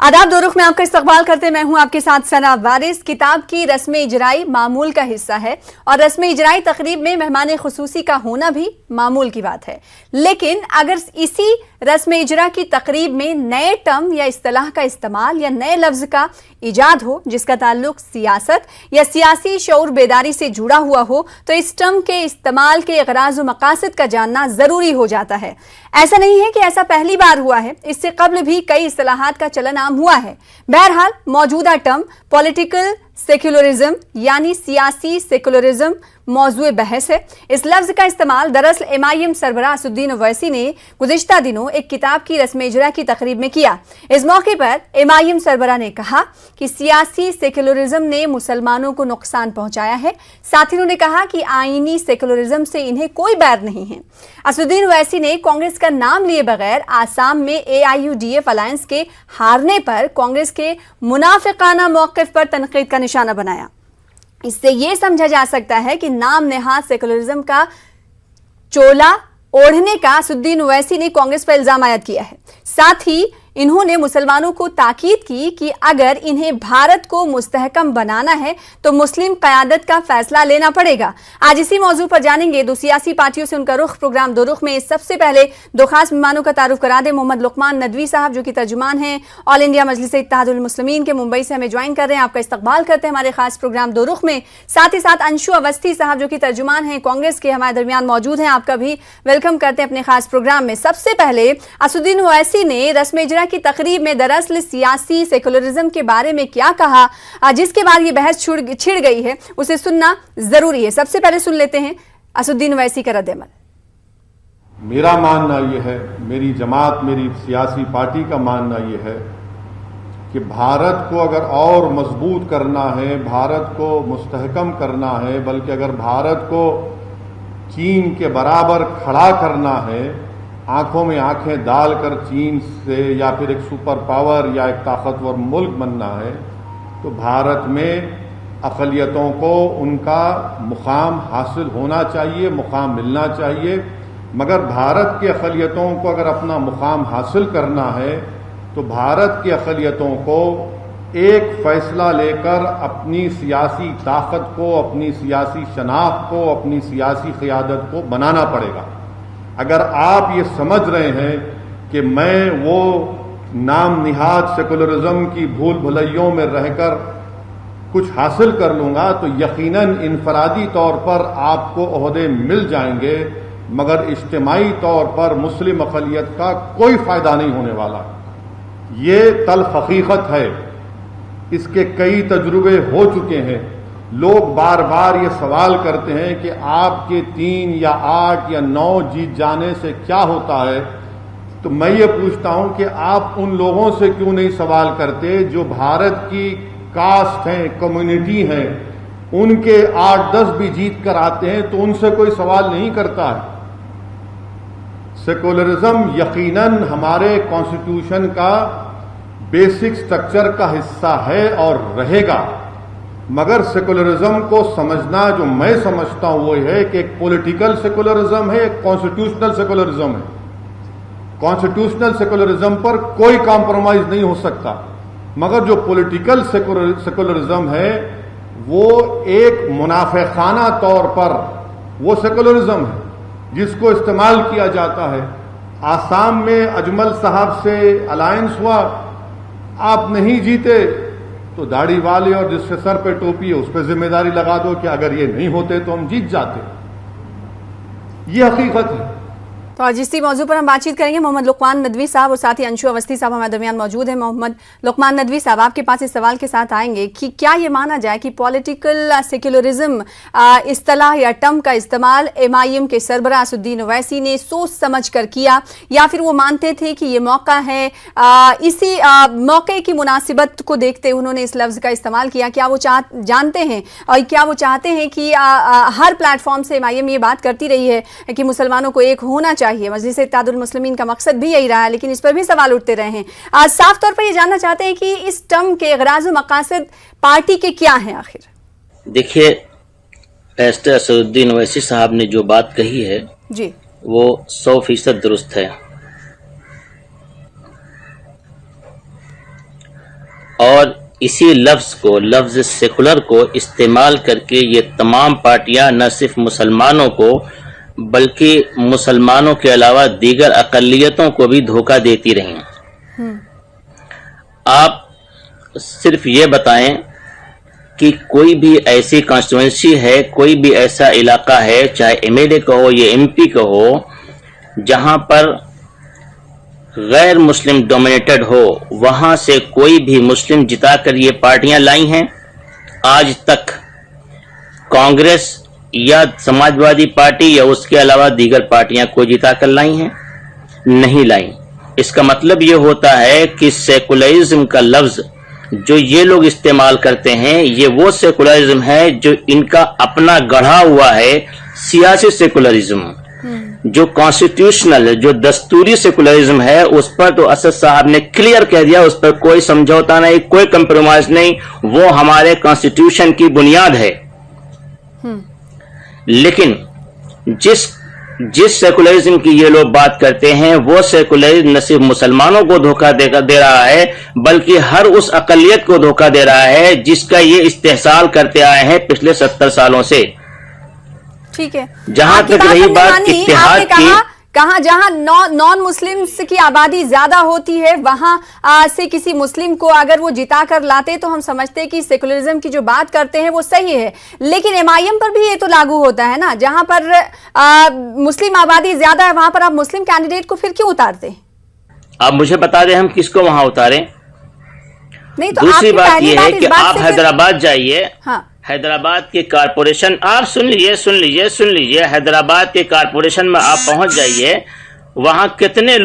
आदाब दोरुख में आपका इस्तकबाल करते मैं हूं आपके साथ सना वारिस। किताब की रस्म इजराई मामूल का हिस्सा है और रस्म इजराई तकरीब में मेहमान खुसूसी का होना भी मामूल की बात है। लेकिन अगर इसी रस्म इजरा की तकरीब में नए टर्म या इस्तिलाह का इस्तेमाल या नए लफ्ज का इजाद हो जिसका ताल्लुक सियासत या सियासी शऊर बेदारी से जुड़ा हुआ हो तो इस टर्म के इस्तेमाल के गराज व मकासद का जानना जरूरी हो जाता है। ऐसा नहीं है कि ऐसा पहली बार हुआ है, इससे कबल भी कई इस्तिलाहात का चलन आम हुआ है। बहरहाल मौजूदा टर्म पॉलिटिकल सेक्युलरिज्म यानी सियासी सेक्युलरिज्म मौजूए बहस है। इस लफ्ज का इस्तेमाल दरअसल MIM सरबराह असदुद्दीन ओवैसी ने गुज़िश्ता दिनों एक किताब की रस्म इजरा की तकरीब में किया। इस मौके पर MIM सरबराह ने कहा कि सियासी सेक्युलरिज्म ने मुसलमानों को नुकसान पहुंचाया है। साथ ही उन्होंने कहा कि आईनी सेक्युलरिज्म से इन्हें कोई बैर नहीं है। असदुद्दीन ओवैसी ने कांग्रेस का नाम लिए बगैर आसाम में AIUDF अलायंस के हारने पर कांग्रेस के मुनाफिकाना मौक़िफ़ पर तनकीद का निशाना बनाया। इससे यह समझा जा सकता है कि नाम नेहाद सेकुलरिज्म का चोला ओढ़ने का असदुद्दीन ओवैसी ने कांग्रेस पर इल्जाम आयद किया है। साथ ही इन्होंने मुसलमानों को ताकीद की कि अगर इन्हें भारत को मुस्तहकम बनाना है तो मुस्लिम क़यादत का फैसला लेना पड़ेगा। आज इसी मौजू पर जानेंगे दो सियासी पार्टियों से उनका रुख। प्रोग्राम दो रुख में सबसे पहले दो खास मेहमानों का तारुफ करा दे। मोहम्मद लुकमान नदवी साहब जो कि तर्जुमान हैं ऑल इंडिया मजलिस इत्तेहादुल मुस्लिमीन के, मुंबई से हमें ज्वाइन कर रहे हैं। आपका इस्तकबाल करते हैं हमारे खास प्रोग्राम दो रुख में। साथ ही साथ अंशु अवस्थी साहब जो कि तर्जुमान हैं कांग्रेस के, हमारे दरमियान मौजूद हैं। आपका भी वेलकम करते हैं अपने खास प्रोग्राम में। सबसे पहले असदुद्दीन ओवैसी ने रस्म इजरा की तकरीब में दरअसल सियासी सेकुलरिज्म के बारे में क्या कहा जिसके बाद ये बहस छिड़ गई है, उसे सुनना जरूरी है। सबसे पहले सुन लेते हैं असदुद्दीन ओवैसी का रद्द-ए-अमल। मेरा मानना यह है, मेरी जमात, मेरी सियासी पार्टी का मानना यह है कि भारत को अगर और मजबूत करना है, भारत को मुस्तहकम करना है, बल्कि अगर भारत को चीन के बराबर खड़ा करना है, आंखों में आंखें डालकर चीन से या फिर एक सुपर पावर या एक ताकतवर मुल्क बनना है, तो भारत में अक़लियतों को उनका मुकाम हासिल होना चाहिए, मुकाम मिलना चाहिए। मगर भारत की अक़लियतों को अगर अपना मुकाम हासिल करना है तो भारत की अक़लियतों को एक फैसला लेकर अपनी सियासी ताकत को, अपनी सियासी शनाख्त को, अपनी सियासी क़यादत को बनाना पड़ेगा। अगर आप ये समझ रहे हैं कि मैं वो नाम निहाद सेकुलरिज्म की भूल भुलैयों में रहकर कुछ हासिल कर लूंगा तो यकीनन इनफरादी तौर पर आपको ओहदे मिल जाएंगे, मगर इज्तिमाई तौर पर मुस्लिम अक़लियत का कोई फायदा नहीं होने वाला। ये तल्ख़ हकीकत है, इसके कई तजुर्बे हो चुके हैं। लोग बार बार ये सवाल करते हैं कि आपके 3 या 8 या 9 जीत जाने से क्या होता है, तो मैं ये पूछता हूं कि आप उन लोगों से क्यों नहीं सवाल करते जो भारत की कास्ट हैं, कम्युनिटी हैं, उनके 8-10 भी जीत कर आते हैं, तो उनसे कोई सवाल नहीं करता है। सेकुलरिज्म यकीनन हमारे कॉन्स्टिट्यूशन का बेसिक स्ट्रक्चर का हिस्सा है और रहेगा, मगर सेकुलरिज्म को समझना जो मैं समझता हूं वो है कि एक पॉलिटिकल सेकुलरिज्म है, एक कॉन्स्टिट्यूशनल सेकुलरिज्म है। कॉन्स्टिट्यूशनल सेकुलरिज्म पर कोई कॉम्प्रोमाइज नहीं हो सकता, मगर जो पॉलिटिकल सेकुलरिज्म है वो एक मुनाफिकाना तौर पर वो सेकुलरिज्म है जिसको इस्तेमाल किया जाता है। आसाम में अजमल साहब से अलायंस हुआ, आप नहीं जीते तो दाढ़ी वाले और जिसके सर पे टोपी है उस पर जिम्मेदारी लगा दो कि अगर ये नहीं होते तो हम जीत जाते। ये हकीकत है। तो आज इसी मौजू पर हम बातचीत करेंगे। मोहम्मद लुकमान नदवी साहब और साथ ही अंशु अवस्थी साहब हमारे दरमियान मौजूद हैं। मोहम्मद लुकमान नदवी साहब, आपके पास इस सवाल के साथ आएंगे कि क्या ये माना जाए कि पॉलिटिकल सेक्युलरिज्म इस्तिलाह या टर्म का इस्तेमाल MIM के सरबराह असदुद्दीन ओवैसी ने सोच समझ कर किया, या फिर वो मानते थे कि ये मौका है, इसी मौके की मुनासिबत को देखते उन्होंने इस लफ्ज़ का इस्तेमाल किया? क्या वो जानते हैं और क्या वो चाहते हैं कि हर प्लेटफॉर्म से MIM ये बात करती रही है कि मुसलमानों को एक होना चाहिए, मजलिस इत्तेहादुल मुस्लिमीन का मकसद भी यही रहा है, लेकिन इस पर भी सवाल उठते रहे हैं। आज साफ तौर पर ये जानना चाहते हैं कि इस टर्म के गराज व मकासद पार्टी के क्या हैं आखिर? देखिए, बैरिस्टर असदुद्दीन ओवैसी साहब ने जो बात कही है जी, वो 100% दुरुस्त है। और इसी लफ्ज सेकुलर को इस्तेमाल करके ये तमाम पार्टियां न सिर्फ मुसलमानों को बल्कि मुसलमानों के अलावा दीगर अक़लियतों को भी धोखा देती रही। आप सिर्फ ये बताएं कि कोई भी ऐसी कॉन्स्टिट्यूएंसी है, कोई भी ऐसा इलाका है, चाहे एमएलए का हो या एमपी का हो, जहां पर गैर मुस्लिम डोमिनेटेड हो, वहां से कोई भी मुस्लिम जिताकर ये पार्टियां लाई हैं? आज तक कांग्रेस या समाजवादी पार्टी या उसके अलावा दीगर पार्टियां कोई जिताकर लाई हैं? नहीं लाई। इसका मतलब ये होता है कि सेकुलरिज्म का लफ्ज जो ये लोग इस्तेमाल करते हैं, ये वो सेकुलरिज्म है जो इनका अपना गढ़ा हुआ है सियासी सेकुलरिज्म। जो कॉन्स्टिट्यूशनल, जो दस्तूरी सेकुलरिज्म है, उस पर तो असद साहब ने क्लियर कह दिया, उस पर कोई समझौता नहीं, कोई कंप्रोमाइज नहीं, वो हमारे कॉन्स्टिट्यूशन की बुनियाद है। लेकिन जिस सेकुलरिज्म की ये लोग बात करते हैं, वो सेकुलरिज्म न सिर्फ मुसलमानों को धोखा दे रहा है, बल्कि हर उस अक़लियत को धोखा दे रहा है जिसका ये इस्तेहसाल करते आए हैं पिछले 70 सालों से। ठीक है, जहां तक रही बात इत्तेहाद की, कहा जहां नॉन मुस्लिम्स की आबादी ज्यादा होती है, वहां से किसी मुस्लिम को अगर वो जिता कर लाते तो हम समझते हैं कि सेकुलरिज्म की जो बात करते हैं वो सही है। लेकिन एमआईएम पर भी ये तो लागू होता है ना, जहां पर मुस्लिम आबादी ज्यादा है वहां पर आप मुस्लिम कैंडिडेट को फिर क्यों उतारते? आप मुझे बता दें हम किसको वहां उतारें? नहीं तो दूसरी बात यह है कि आप हैदराबाद जाइए, हाँ, हैदराबाद के कारपोरेशन, आप सुन लीजिए, हैदराबाद के कारपोरेशन में आप पहुंच जाइए, वहां कितने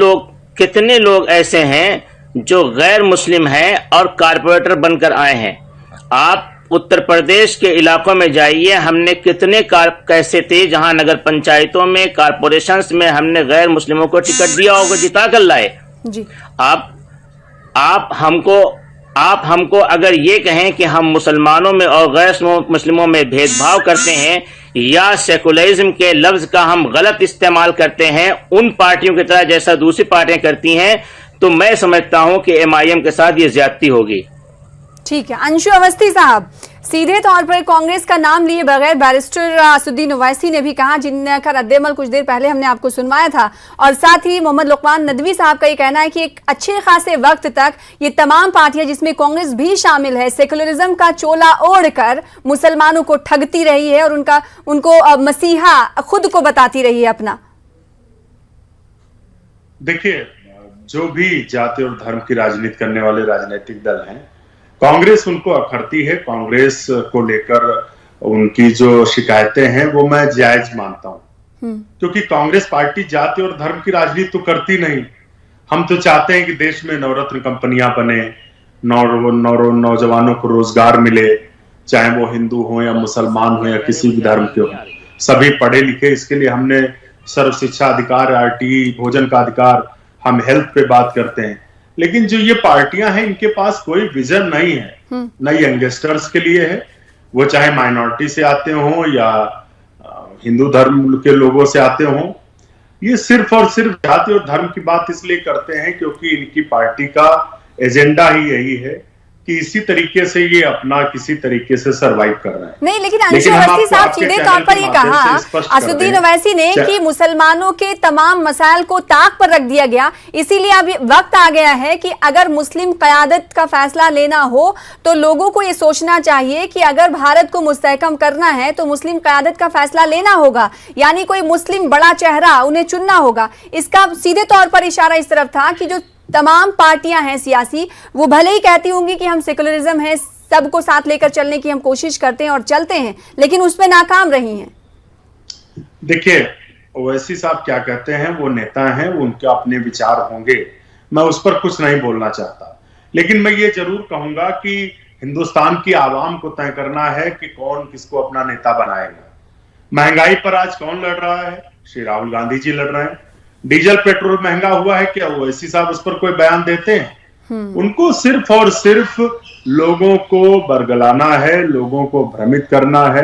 लोग ऐसे हैं जो गैर मुस्लिम हैं और कारपोरेटर बनकर आए हैं। आप उत्तर प्रदेश के इलाकों में जाइए, हमने कितने कैसे थे जहां नगर पंचायतों में, कारपोरेशंस में हमने गैर मुस्लिमों को टिकट दिया और जिता कर लाए जी। आप हमको अगर ये कहें कि हम मुसलमानों में और गैर मुस्लिमों में भेदभाव करते हैं या सेकुलरिज्म के लफ्ज का हम गलत इस्तेमाल करते हैं उन पार्टियों की तरह जैसा दूसरी पार्टियां करती हैं, तो मैं समझता हूं कि एमआईएम के साथ ये ज्यादती होगी। ठीक है, अंशु अवस्थी साहब, सीधे तौर पर कांग्रेस का नाम लिए बगैर बैरिस्टर असदुद्दीन ओवैसी ने भी कहा, जिनका रद्देमल कुछ देर पहले हमने आपको सुनवाया था, और साथ ही मोहम्मद लुकमान नदवी साहब का ये कहना है कि एक अच्छे खासे वक्त तक ये तमाम पार्टियां जिसमें कांग्रेस भी शामिल है, सेकुलरिज्म का चोला ओढ़कर मुसलमानों को ठगती रही है और उनको मसीहा खुद को बताती रही है अपना। देखिए, जो भी जाति और धर्म की राजनीति करने वाले राजनीतिक दल हैं, कांग्रेस उनको अखरती है। कांग्रेस को लेकर उनकी जो शिकायतें हैं वो मैं जायज मानता हूं, क्योंकि कांग्रेस पार्टी जाति और धर्म की राजनीति तो करती नहीं। हम तो चाहते हैं कि देश में नवरत्न कंपनियां बने, नौजवानों को रोजगार मिले, चाहे वो हिंदू हो या मुसलमान हो या किसी भी धर्म के हो, सभी पढ़े लिखे। इसके लिए हमने सर्व शिक्षा अधिकार, आरटीई, भोजन का अधिकार, हम हेल्थ पे बात करते हैं। लेकिन जो ये पार्टियां हैं, इनके पास कोई विजन नहीं है, न यंगस्टर्स के लिए है, वो चाहे माइनॉरिटी से आते हों या हिंदू धर्म के लोगों से आते हों। ये सिर्फ और सिर्फ जाति और धर्म की बात इसलिए करते हैं क्योंकि इनकी पार्टी का एजेंडा ही यही है कि इसी तरीके से ये अपना किसी तरीके से सरवाइव कर रहे हैं। नहीं, लेकिन अंशु अवस्थी साहब सीधे तौर पर ये कहा असदुद्दीन ओवैसी ने कि मुसलमानों के तमाम मसाइल को ताक पर रख दिया गया, इसीलिए अब वक्त आ गया है कि अगर मुस्लिम क़यादत का फैसला लेना हो तो लोगों को ये सोचना चाहिए कि अगर भारत को मुस्तहकम करना है तो मुस्लिम क़यादत का फैसला लेना होगा, यानी कोई मुस्लिम बड़ा चेहरा उन्हें चुनना होगा। इसका सीधे तौर पर इशारा इस तरफ था कि जो तमाम पार्टियां हैं सियासी, वो भले ही कहती होंगी कि हम सेकुलरिज्म है, सबको साथ लेकर चलने की हम कोशिश करते हैं और चलते हैं, लेकिन उसमें नाकाम रही हैं। देखिए, ओवैसी साहब क्या कहते हैं, वो नेता हैं, उनके अपने विचार होंगे, मैं उस पर कुछ नहीं बोलना चाहता। लेकिन मैं ये जरूर कहूंगा कि हिंदुस्तान की आवाम को तय करना है कि कौन किसको अपना नेता बनाएगा। महंगाई पर आज कौन लड़ रहा है? श्री राहुल गांधी जी लड़ रहे हैं। डीजल पेट्रोल महंगा हुआ है, क्या ओवैसी साहब उस पर कोई बयान देते हैं? उनको सिर्फ और सिर्फ लोगों को बरगलाना है, लोगों को भ्रमित करना है।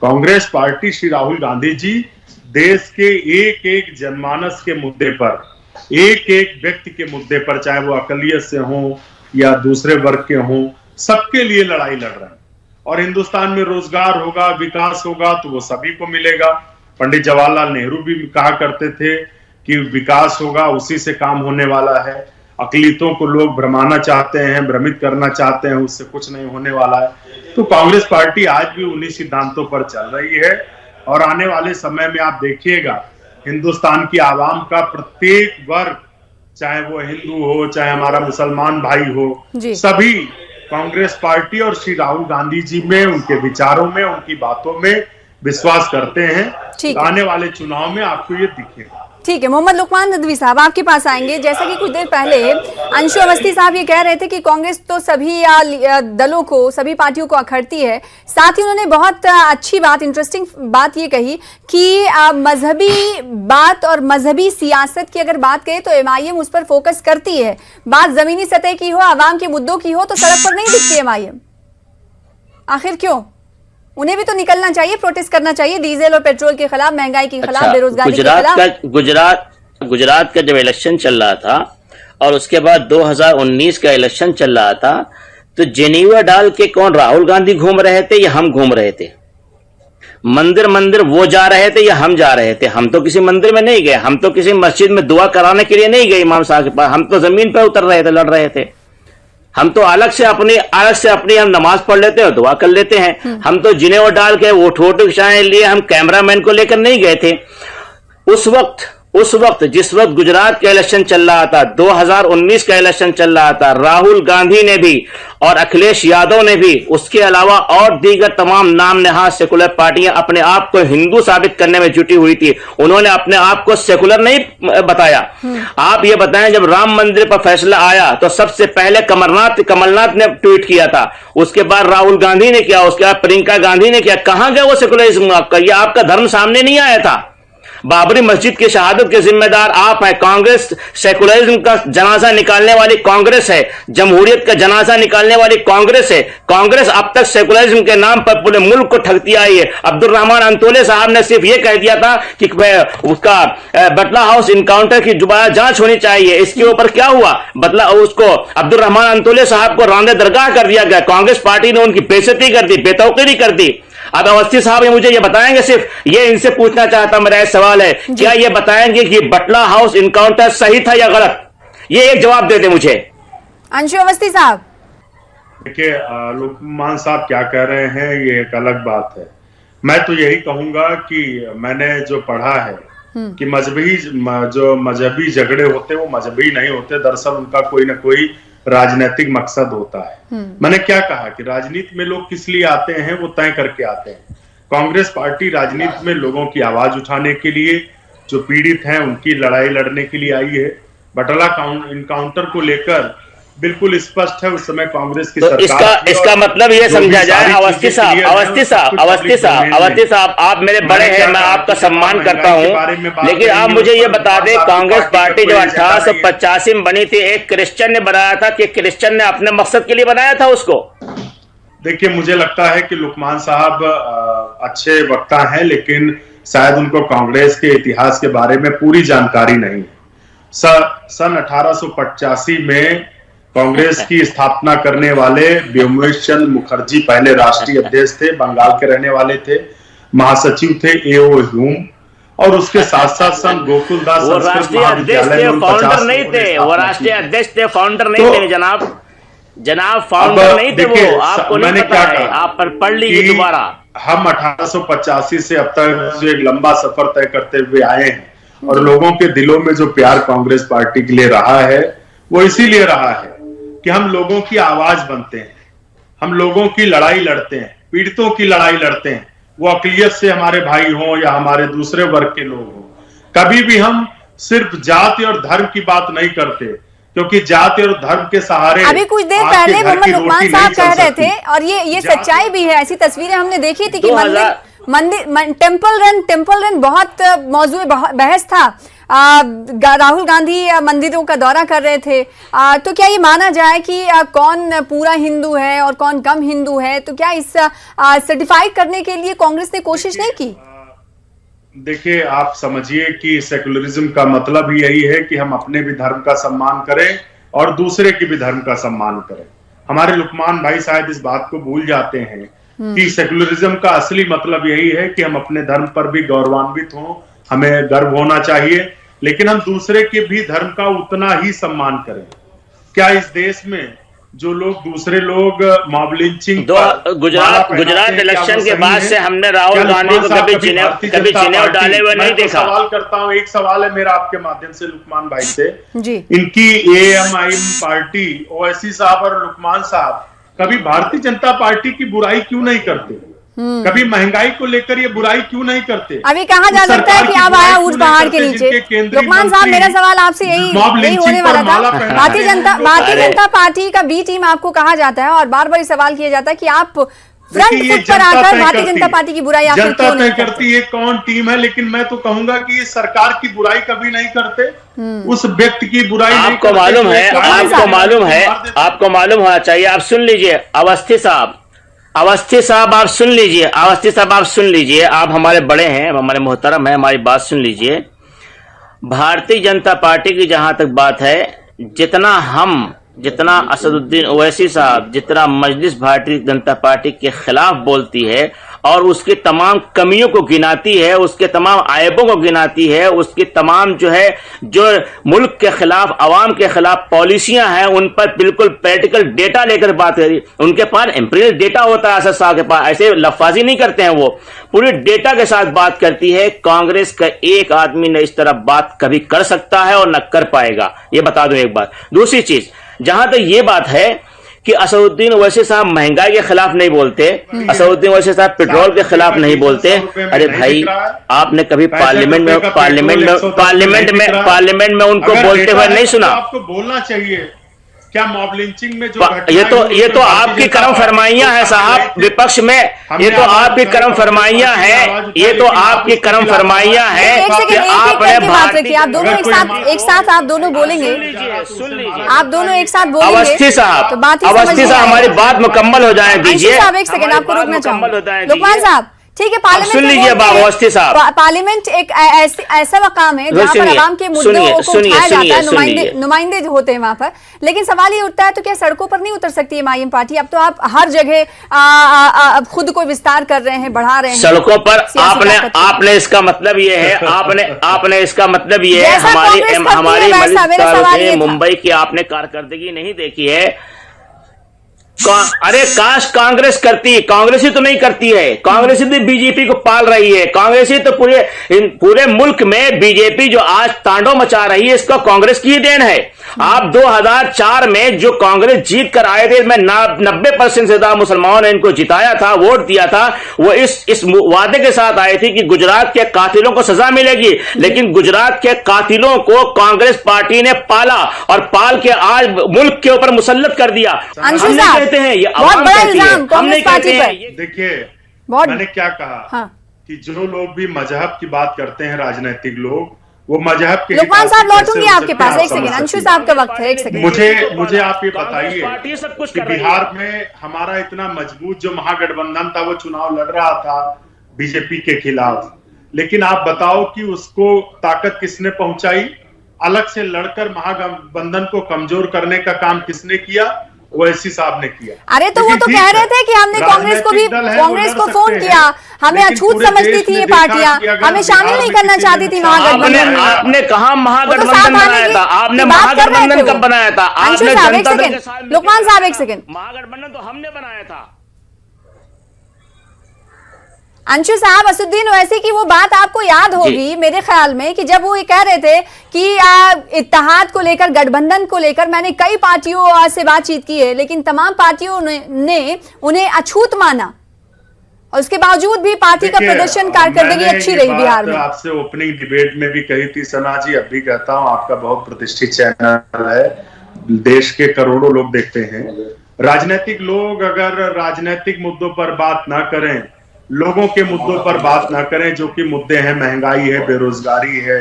कांग्रेस पार्टी, श्री राहुल गांधी जी देश के एक एक जनमानस के मुद्दे पर, एक एक व्यक्ति के मुद्दे पर, चाहे वो अकलियत से हो, या दूसरे वर्ग के हों, सबके लिए लड़ाई लड़ रहे हैं। और हिंदुस्तान में रोजगार होगा, विकास होगा तो वो सभी को मिलेगा। पंडित जवाहरलाल नेहरू भी कहा करते थे कि विकास होगा, उसी से काम होने वाला है। अकलीतों को लोग भ्रमाना चाहते हैं, भ्रमित करना चाहते हैं, उससे कुछ नहीं होने वाला है। तो कांग्रेस पार्टी आज भी उन्हीं सिद्धांतों पर चल रही है और आने वाले समय में आप देखिएगा हिंदुस्तान की आवाम का प्रत्येक वर्ग, चाहे वो हिंदू हो, चाहे हमारा मुसलमान भाई हो, सभी कांग्रेस पार्टी और श्री राहुल गांधी जी में, उनके विचारों में, उनकी बातों में विश्वास करते हैं। तो आने वाले चुनाव में आपको ये दिखेगा। ठीक है, मोहम्मद लुकमान नदवी साहब आपके पास आएंगे। जैसा कि कुछ देर पहले अंशु अवस्थी साहब ये कह रहे थे कि कांग्रेस तो सभी दलों को, सभी पार्टियों को अखड़ती है, साथ ही उन्होंने बहुत अच्छी बात, इंटरेस्टिंग बात ये कही कि मजहबी बात और मजहबी सियासत की अगर बात करें तो एमआईएम उस पर फोकस करती है। बात जमीनी सतह की हो, आवाम के मुद्दों की हो तो सड़क पर नहीं दिखती एमआईएम। आखिर क्यों? उन्हें भी तो निकलना चाहिए, प्रोटेस्ट करना चाहिए डीजल और पेट्रोल के खिलाफ, महंगाई के खिलाफ, बेरोजगारी के खिलाफ। गुजरात का जब इलेक्शन चल रहा था और उसके बाद 2019 का इलेक्शन चल रहा था, तो जेनीवा डाल के कौन, राहुल गांधी घूम रहे थे या हम घूम रहे थे? मंदिर मंदिर वो जा रहे थे या हम जा रहे थे? हम तो किसी मंदिर में नहीं गए, हम तो किसी मस्जिद में दुआ कराने के लिए नहीं गए इमाम साहब के पास, हम तो जमीन पर उतर रहे थे, लड़ रहे थे। हम तो अलग से अपनी हम नमाज पढ़ लेते हैं और दुआ कर लेते हैं। हम तो जिनेवा डाल के वो फोटो खिंचाने लिए हम कैमरामैन को लेकर नहीं गए थे। उस वक्त जिस वक्त गुजरात का इलेक्शन चल रहा था, 2019 का इलेक्शन चल रहा था, राहुल गांधी ने भी और अखिलेश यादव ने भी, उसके अलावा और दीगर तमाम नाम नहाद सेकुलर पार्टियां अपने आप को हिंदू साबित करने में जुटी हुई थी। उन्होंने अपने आप को सेकुलर नहीं बताया। आप ये बताएं, जब राम मंदिर पर फैसला आया तो सबसे पहले कमलनाथ ने ट्वीट किया था, उसके बाद राहुल गांधी ने किया, उसके बाद प्रियंका गांधी ने किया। कहां गया वो सेकुलरिज्म आपका? ये आपका धर्म सामने नहीं आया था। बाबरी मस्जिद की शहादत के जिम्मेदार आप हैं। कांग्रेस सेकुलरिज्म का जनाजा निकालने वाली कांग्रेस है, जमहूरियत का जनाजा निकालने वाली कांग्रेस है। कांग्रेस अब तक सेकुलरिज्म के नाम पर पूरे मुल्क को ठगती आई है। अब्दुल रहमान अंतोले साहब ने सिर्फ ये कह दिया था कि उसका बटला हाउस इनकाउंटर की दोबारा जांच होनी चाहिए। इसके ऊपर क्या हुआ? उसको अब्दुल रहमान अंतोले साहब को रांदे दरगाह कर दिया गया। कांग्रेस पार्टी ने उनकी बेइज्जती कर दी, बेतौकीरी कर दी। अब अवस्थी साहब ये मुझे ये बताएंगे, सिर्फ ये इनसे पूछना चाहता, मेरा एक सवाल है, क्या ये बताएंगे कि बटला हाउस इनकाउंटर सही था या गलत? ये एक जवाब दे दे मुझे। अंशु अवस्थी साहब, देखिए लुकमान साहब क्या कह रहे हैं ये एक अलग बात है। मैं तो यही कहूंगा कि मैंने जो पढ़ा है कि मजहबी झगड़े होते वो मजहबी नहीं होते, दरअसल उनका कोई ना कोई राजनीतिक मकसद होता है। मैंने क्या कहा कि राजनीति में लोग किस लिए आते हैं वो तय करके आते हैं। कांग्रेस पार्टी राजनीति में लोगों की आवाज उठाने के लिए, जो पीड़ित हैं उनकी लड़ाई लड़ने के लिए आई है। बटला इनकाउंटर को लेकर बिल्कुल स्पष्ट है उस समय कांग्रेस की सरकार। इसका मतलब ये समझा जाए, अवस्थी साहब आप मेरे बड़े हैं, मैं आपका सम्मान करता हूं, लेकिन आप मुझे ये बता दें, कांग्रेस पार्टी जो 1885 में बनी थी, एक क्रिश्चियन ने बनाया था कि क्रिश्चियन ने अपने मकसद के लिए बनाया था उसको? देखिए मुझे लगता है कि लुकमान साहब अच्छे वक्ता हैं, लेकिन शायद उनको कांग्रेस के इतिहास के बारे में पूरी जानकारी नहीं है। सन 1885 में कांग्रेस की स्थापना करने वाले व्योमेश चंद्र मुखर्जी पहले राष्ट्रीय अध्यक्ष थे, बंगाल के रहने वाले थे। महासचिव थे A.O. ह्यूम, और उसके साथ साथ सन गोकुलदास राष्ट्रीय अध्यक्ष थे, फाउंडर नहीं थे। वो राष्ट्रीय अध्यक्ष थे, फाउंडर नहीं थे जनाब फाउंडर नहीं थे वो। आपको नहीं पता है, आप पढ़ लीजिए दोबारा। हम 1885 से अब तक जो एक लंबा सफर तय करते हुए आए हैं और लोगों के दिलों में जो प्यार कांग्रेस पार्टी के लिए रहा है वो इसीलिए रहा है कि हम लोगों की आवाज बनते हैं, हम लोगों की लड़ाई लड़ते हैं, पीड़ितों की लड़ाई लड़ते हैं। वो अकलियत से हमारे भाई हों या हमारे दूसरे वर्ग के लोग हों। कभी भी हम सिर्फ जाति और धर्म की बात नहीं करते, क्योंकि जाति और धर्म के सहारे अभी कुछ देर पहले मोहम्मद लुकमान साहब कह रहे थे, और ये सच्चाई भी है। ऐसी तस्वीरें हमने देखी थी कि मंदिर टेम्पल रन बहुत मौजूद बहस था। राहुल गांधी मंदिरों का दौरा कर रहे थे, तो क्या ये माना जाए कि कौन पूरा हिंदू है और कौन कम हिंदू है? तो क्या इस सर्टिफाइड करने के लिए कांग्रेस ने कोशिश नहीं की? देखिए आप समझिए कि सेकुलरिज्म का मतलब ही यही है कि हम अपने भी धर्म का सम्मान करें और दूसरे के भी धर्म का सम्मान करें। हमारे लुकमान भाई शायद इस बात को भूल जाते हैं कि सेकुलरिज्म का असली मतलब यही है कि हम अपने धर्म पर भी गौरवान्वित हों, हमें गर्व होना चाहिए, लेकिन हम दूसरे के भी धर्म का उतना ही सम्मान करें। क्या इस देश में जो लोग दूसरे लोग मॉब लिंचिंग गुजरात इलेक्शन के बाद से हमने राहुल गांधी को कभी चिन्ह डाले हुए नहीं देखा। सवाल करता हूं, एक सवाल है मेरा आपके माध्यम से लुकमान भाई से जी। इनकी AMIM पार्टी, ओवैसी साहब और लुकमान साहब कभी भारतीय जनता पार्टी की बुराई क्यों नहीं करते? कभी महंगाई को लेकर ये बुराई क्यों नहीं करते? अभी कहा जा सकता है कि आप आया ऊंच पहाड़ के नीचे। लुकमान साहब, मेरा सवाल आपसे यही होने वाला था। भारतीय जनता पार्टी का बी टीम आपको कहा जाता है और बार बार सवाल किया जाता है कि आप फ्रंट फुट पर आकर भारतीय जनता पार्टी की बुराई आखिर क्यों नहीं करती है? कौन टीम है? लेकिन मैं तो कहूंगा कि सरकार की बुराई कभी नहीं करते, उस व्यक्ति की बुराई आपको मालूम है, आपको मालूम होना चाहिए। आप सुन लीजिए अवस्थी साहब आप सुन लीजिए, आप हमारे बड़े हैं, हमारे मोहतरम हैं, हमारी बात सुन लीजिए। भारतीय जनता पार्टी की जहां तक बात है, जितना असदुद्दीन ओवैसी साहब जितना मजलिस भारतीय जनता पार्टी के खिलाफ बोलती है और उसकी तमाम कमियों को गिनाती है, उसके तमाम आयबों को गिनाती है, उसकी तमाम जो मुल्क के खिलाफ, अवाम के खिलाफ पॉलिसियां हैं, उन पर बिल्कुल प्रैक्टिकल डेटा लेकर बात करी। उनके पास एम्पिरिकल डेटा होता है असद साहब के पास, ऐसे लफाजी नहीं करते हैं, वो पूरे डेटा के साथ बात करती है। कांग्रेस का एक आदमी न इस तरह बात कभी कर सकता है और न कर पाएगा, ये बता दो एक बात। दूसरी चीज, जहां तक ये बात है कि असदुद्दीन ओवैसी साहब महंगाई के खिलाफ नहीं बोलते, असदुद्दीन ओवैसी साहब पेट्रोल के खिलाफ नहीं बोलते। अरे भाई, आपने कभी पार्लियामेंट में उनको बोलते हुए नहीं सुना? आपको बोलना चाहिए। क्या मॉब लिंचिंग में जो ये तो आपकी कर्म फरमाइयां हैं साहब, विपक्ष में ये तो आपकी कर्म फरमाइयां हैं, ये तो आपकी कर्म फरमाइयां हैं। आप दोनों एक साथ आप दोनों बोलेंगे, आप दोनों एक साथ बोलेंगे। अवस्थी साहब हमारी बात मुकम्मल हो जाए दीजिए। एक सेकंड आपको रोकना चाहूंगा। लुकमान साहब, ठीक है, पार्लियामेंट सुन लीजिए अवस्थी साहब, पार्लियामेंट एक ऐसा मकाम है जहां पर आवाम के मुद्दों को उठाया जाता है, नुमाइंदे जो होते हैं वहां पर। लेकिन सवाल ये उठता है, तो क्या सड़कों पर नहीं उतर सकती MIM पार्टी? अब तो आप हर जगह खुद को विस्तार कर रहे हैं, बढ़ा रहे हैं सड़कों पर। आपने इसका मतलब ये है, आपने इसका मतलब ये है, हमारी मुंबई की आपने कारकर्दगी नहीं देखी है। अरे काश कांग्रेस करती, कांग्रेस ही तो नहीं करती है, कांग्रेस ही तो बीजेपी को पाल रही है, कांग्रेस ही तो पूरे मुल्क में बीजेपी जो आज तांडव मचा रही है, इसका कांग्रेस की ही देन है। आप 2004 में जो कांग्रेस जीत कर आए थे, मैं 90% से ज्यादा मुसलमानों ने इनको जिताया था, वोट दिया था, वो इस वादे के साथ आए थे कि गुजरात के कातिलों को सजा मिलेगी। लेकिन गुजरात के कातिलों को कांग्रेस पार्टी ने पाला और पाल के आज मुल्क के ऊपर मुसल्लत कर दिया। कहते हैं ये बहुत बड़ा इल्जाम कांग्रेस पार्टी पर। देखिए, मैंने क्या कहा कि जो लोग भी मजहब की बात करते हैं, राजनीतिक लोग, वो मजहब के। लुकमान साहब लौटूंगी आपके पास, एक सेकंड। अंशु साहब का वक्त है, एक सेकंड। मुझे आप ये बताइए कि बिहार में हमारा इतना मजबूत जो महागठबंधन था, वो चुनाव लड़ रहा था बीजेपी के खिलाफ, लेकिन आप बताओ कि उसको ताकत किसने पहुंचाई? अलग से लड़कर महागठबंधन को कमजोर करने का काम किसने किया? ओवैसी साहब ने किया। अरे तो वो तो कह रहे थे कि हमने कांग्रेस को फोन किया, हमें अछूत समझती थी ये पार्टियां, हमें शामिल नहीं करना चाहती थी महागठबंधन में। आपने कहा महागठबंधन बनाया था, आपने महागठबंधन कब बनाया था? अंशु साहब एक सेकंड, लुकमान साहब एक सेकंड। महागठबंधन तो हमने बनाया था। अंशु साहब, असदुद्दीन ओवैसी की वो बात आपको याद होगी मेरे ख्याल में, कि जब वो ये कह रहे थे कि इत्तेहाद को लेकर, गठबंधन को लेकर मैंने कई पार्टियों से बातचीत की है, लेकिन तमाम पार्टियों ने उन्हें अछूत माना और उसके बावजूद भी पार्टी का प्रदर्शन, कारकर्दगी अच्छी रही बिहार में। आपसे ओपनिंग डिबेट में भी कही थी सना जी, अब भी कहता हूं, आपका बहुत प्रतिष्ठित चैनल है, देश के करोड़ों लोग देखते हैं। राजनीतिक लोग अगर राजनीतिक मुद्दों पर बात ना करें, लोगों के मुद्दों पर बात ना करें, जो कि मुद्दे हैं, महंगाई है, बेरोजगारी है,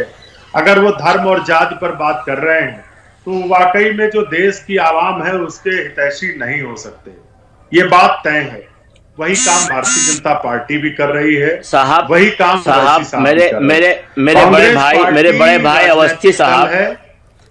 अगर वो धर्म और जाति पर बात कर रहे हैं, तो वाकई में जो देश की आवाम है उसके हितैषी नहीं हो सकते। ये बात तय है। वही काम भारतीय जनता पार्टी भी कर रही है साहब, वही काम साहब मेरे बड़े भाई अवस्थी साहब है,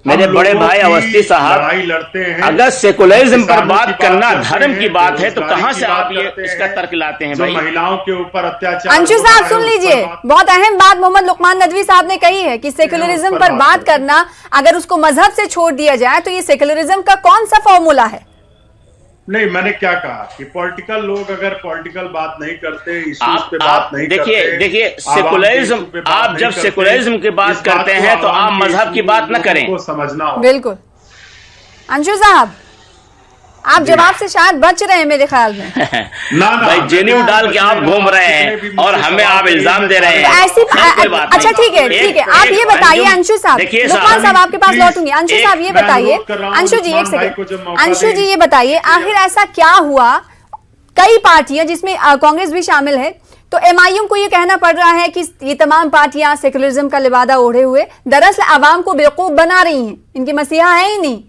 मेरे बड़े भाई अवस्थी साहब, लड़ाई लड़ते हैं। अगर सेकुलरिज्म पर बात करना करते धर्म हैं, की बात है तो बेरोजगारी कहां की से बात आप ये करते इसका हैं, तर्क लाते हैं जो भाई? महिलाओं के ऊपर अत्याचार अंशु हो रहा साहब है, सुन उस पर लीजिए, बात- बहुत अहम बात मोहम्मद लुकमान नदवी साहब ने कही है कि सेकुलरिज्म उस पर पर बात बात करना, अगर उसको मजहब से छोड़ दिया जाए तो ये सेकुलरिज्म का कौन सा फॉर्मूला है? नहीं, मैंने क्या कहा कि पॉलिटिकल लोग अगर पॉलिटिकल बात नहीं करते, इश्यूज आप पे बात नहीं देखिए करते, देखिए आवाम के सेकुलरिज्म, इश्यू पे बात आप नहीं जब करते, सेकुलरिज्म की इस बात करते को हैं तो आप आवाम के मजहब की इश्यू बात न लोगों करें। को समझना हो। बिल्कुल। अंशु साहब, आप जवाब से शायद बच रहे हैं मेरे ख्याल में। ना भाई जेन्यू डाल के आप घूम रहे हैं और हमें आप इल्जाम दे रहे हैं। ऐसी कोई बात अच्छा नहीं। ठीक है, ठीक है, आप ये बताइए अंशु साहब, देखिए लुकमान साहब आपके पास लौटूंगी। अंशु साहब ये मैं बताइए, अनुरोध कर रहा हूं अंशु जी एक लुकमान भाई को जब सेकंड, मौका अंशु दें। जी ये बताइए आखिर ऐसा क्या हुआ, कई पार्टियां जिसमें कांग्रेस भी शामिल है, तो एमआईएम को ये कहना पड़ रहा है कि ये तमाम पार्टियां सेकुलरिज्म का लिबादा ओढ़े हुए दरअसल आवाम को बेवकूफ बना रही हैं, इनके मसीहा है ही नहीं,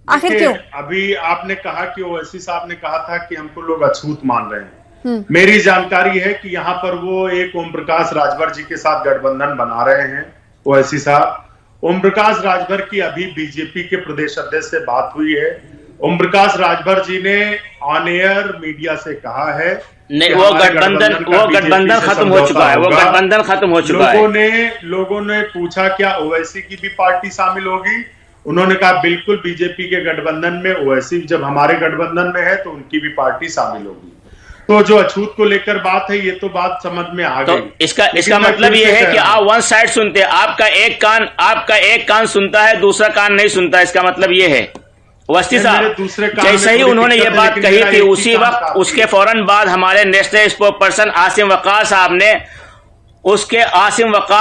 आखिर देखिए, क्यों? अभी आपने कहा कि ओवैसी साहब ने कहा था कि हमको लोग अछूत मान रहे हैं। मेरी जानकारी है कि यहाँ पर वो एक ओम प्रकाश राजभर जी के साथ गठबंधन बना रहे हैं ओवैसी साहब। ओम प्रकाश राजभर की अभी बीजेपी के प्रदेश अध्यक्ष से बात हुई है। ओम प्रकाश राजभर जी ने ऑन एयर मीडिया से कहा है नहीं, कि वो हमारे गठबंधन का गठबंधन बीजेपी से खत्म हो चुका है, वो समझौता गठबंधन खत्म हो चुका है। लोगों ने पूछा क्या ओवैसी की भी पार्टी शामिल होगी? उन्होंने कहा बिल्कुल, बीजेपी के गठबंधन में ओवैसी जब हमारे गठबंधन में है तो उनकी भी पार्टी शामिल होगी। तो जो अछूत को लेकर बात है, ये तो बात समझ में आ तो गई। इसका मतलब ये है कि आप वन साइड सुनते हैं, आपका एक कान सुनता है, दूसरा कान नहीं सुनता, इसका मतलब ये है। अवस्थी साहब, जैसे ही उन्होंने ये बात कही थी उसी वक्त उसके फौरन बाद हमारे नेशनल स्पोर्ट्स पर्सन आसिम वक़ार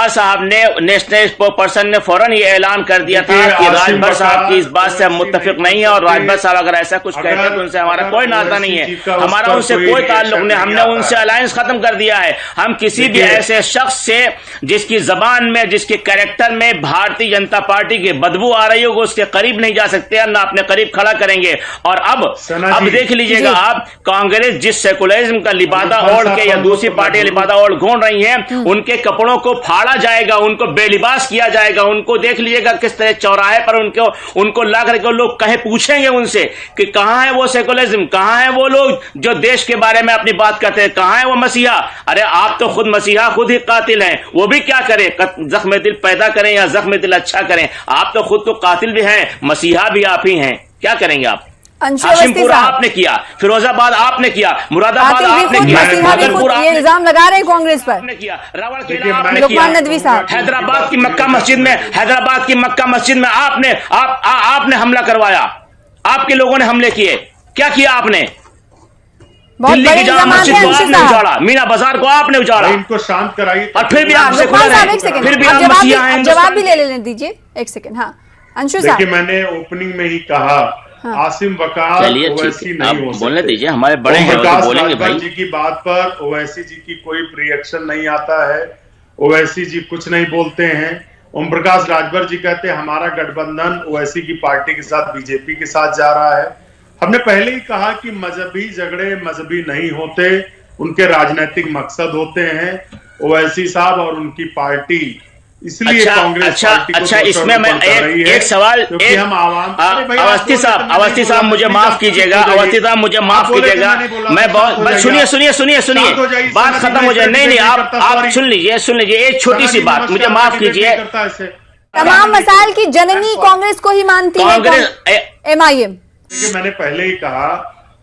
साहब ने नेशनल स्पोर्ट्स पर्सन ने फौरन ये ऐलान कर दिया था कि राजभर साहब की इस बात से हम मुत्तफिक नहीं है, और राजभर साहब अगर ऐसा कुछ कहते हैं तो उनसे हमारा कोई नाता नहीं है, हमारा उनसे कोई ताल्लुक नहीं, हमने उनसे अलायंस खत्म कर दिया है। हम किसी भी ऐसे शख्स से जिसकी जबान में, जिसके कैरेक्टर में भारतीय जनता पार्टी की बदबू आ रही होगी, उसके करीब नहीं जा सकते, ना अपने करीब खड़ा करेंगे। और अब देख लीजिएगा आप, कांग्रेस जिस सेकुलरिज्म का लिबादा ओढ़ के या दूसरी पार्टी लिबादा ओढ़ घूम रही है, उनके कपड़ों को फाड़ा जाएगा, उनको बेलिबास किया जाएगा। उनको देख लीजिएगा किस तरह चौराहे पर उनको ला करके लोग कहे पूछेंगे उनसे कि कहां है वो सेकुलरिज्म, कहां है वो लोग जो देश के बारे में अपनी बात करते हैं, कहां है वो मसीहा? अरे आप तो खुद मसीहा, खुद ही कातिल हैं, वो भी क्या करें, जख्म दिल पैदा करें या जख्म दिल अच्छा करें? आप तो खुद तो कातिल भी हैं, मसीहा भी आप ही हैं, क्या करेंगे आप? हाशिमपुरा आपने किया, फिरोजाबाद आपने किया, मुरादाबाद आपने किया, भागलपुर ये इल्जाम लगा रहे हैं कांग्रेस पर, आपने किया, रावलकेला आपने लुकमान किया, नदवी साहब हैदराबाद की मक्का मस्जिद में आपने हमला करवाया, आपके लोगों ने हमले किए, क्या किया आपने? दिल्ली की जामा मस्जिद को आपने उजाड़ा, मीना बाजार को आपने उजाड़ा, इनको शांत कराइए। और फिर भी आप सेकुलर हैं, फिर भी आप मसीहा हैं। जवाब भी ले लेने दीजिए एक सेकंड। हाँ अंशु साहब, देखिए मैंने ओपनिंग में ही कहा, आसिम वक़ार ओवैसी नहीं हो सकते। बोलने दीजिए, हमारे बड़े हैं, वो बोलेंगे भाई। जी की बात पर ओवैसी जी की कोई रिएक्शन नहीं आता है, ओवैसी जी कुछ नहीं बोलते हैं। ओम प्रकाश राजभर जी कहते हैं हमारा गठबंधन ओवैसी की पार्टी के साथ, बीजेपी के साथ जा रहा है। हमने पहले ही कहा कि मजहबी झगड़े मजहबी नहीं होते, उनके राजनीतिक मकसद होते हैं ओवैसी साहब और उनकी पार्टी। इसलिए कांग्रेस अच्छा इसमें मैं एक सवाल, अवस्थी साहब मुझे माफ कीजिएगा, मैं बहुत सुनिए बात खत्म हो जाए। नहीं आप सुन लीजिए एक छोटी सी बात, मुझे माफ कीजिए। तमाम मसाइल की जननी कांग्रेस को ही मानती है एमआईएम। देखिए मैंने पहले ही कहा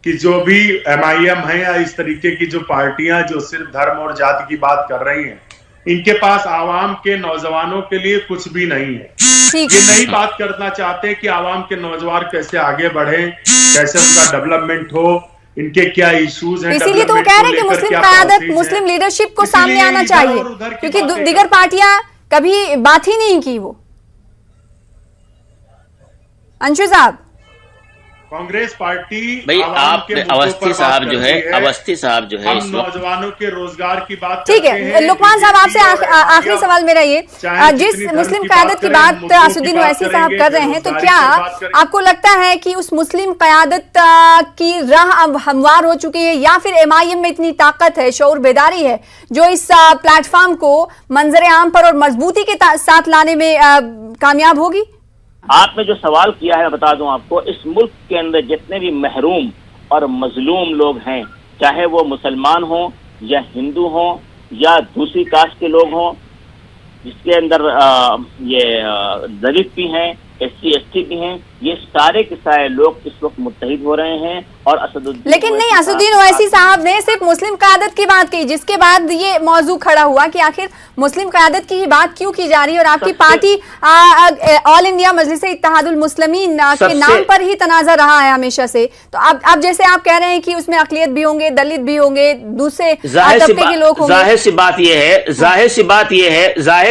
कि जो भी एमआईएम है या इस तरीके की जो पार्टियां जो सिर्फ धर्म और जाति की बात कर रही हैं, इनके पास आवाम के नौजवानों के लिए कुछ भी नहीं है। ये नहीं बात करना चाहते कि आवाम के नौजवान कैसे आगे बढ़े, कैसे उनका डेवलपमेंट हो, इनके क्या इश्यूज हैं। इसीलिए तो वो कह रहे हैं कि मुस्लिम क़यादत, मुस्लिम लीडरशिप को सामने आना चाहिए, क्योंकि दीगर पार्टियां कभी बात ही नहीं की। वो अंशु साहब, कांग्रेस पार्टी भाई आप अवस्थी साहब जो है हम नौजवानों के रोजगार की बात ठीक है। लुकमान साहब आपसे आखिरी सवाल मेरा ये, जिस मुस्लिम क़यादत की बात असुद्दीन ओवैसी साहब कर रहे हैं, तो क्या आपको लगता है कि उस मुस्लिम क़यादत की राह अब हमवार हो चुकी है, या फिर एमआईएम में इतनी ताकत है, शऊर बेदारी है, जो इस प्लेटफॉर्म को मंजर आम पर और मजबूती के साथ लाने में कामयाब होगी? आपने जो सवाल किया है, मैं बता दूं आपको, इस मुल्क के अंदर जितने भी महरूम और मजलूम लोग हैं, चाहे वो मुसलमान हो या हिंदू हो या दूसरी कास्ट के लोग हों, जिसके अंदर ये दलित भी हैं, SC ST भी हैं, ये सारे के सारे लोग इस वक्त मुत्तहिद हो रहे हैं। और असदुद्दीन, लेकिन नहीं, असदुद्दीन ओवैसी साहब ने सिर्फ मुस्लिम क़यादत की बात की, जिसके बाद ये मौजू खड़ा हुआ कि आखिर मुस्लिम क़यादत की ही बात क्यों की जा रही है, और आपकी पार्टी ऑल इंडिया मजलिस इत्तेहादुल मुस्लिमीन के नाम पर ही तनाज़ा रहा है हमेशा से। तो अब जैसे आप कह रहे हैं कि उसमें अक़लियत भी होंगे, दलित भी होंगे, दूसरे तबके के लोग होंगे, जाहिर सी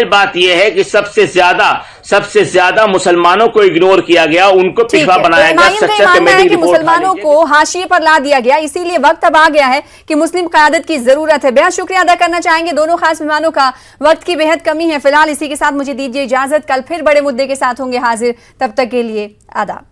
बात यह है कि सबसे ज्यादा मुसलमानों को इग्नोर किया गया, उनको पिछड़ा बनाया गया। सच्चा कमेटी की मुसलमानों को हाशिए पर ला दिया गया, इसीलिए वक्त अब आ गया है कि मुस्लिम क़यादत की जरूरत है। बेहद शुक्रिया अदा करना चाहेंगे दोनों खास मेहमानों का, वक्त की बेहद कमी है। फिलहाल इसी के साथ मुझे दीजिए इजाजत, कल फिर बड़े मुद्दे के साथ होंगे हाजिर, तब तक के लिए आदाब।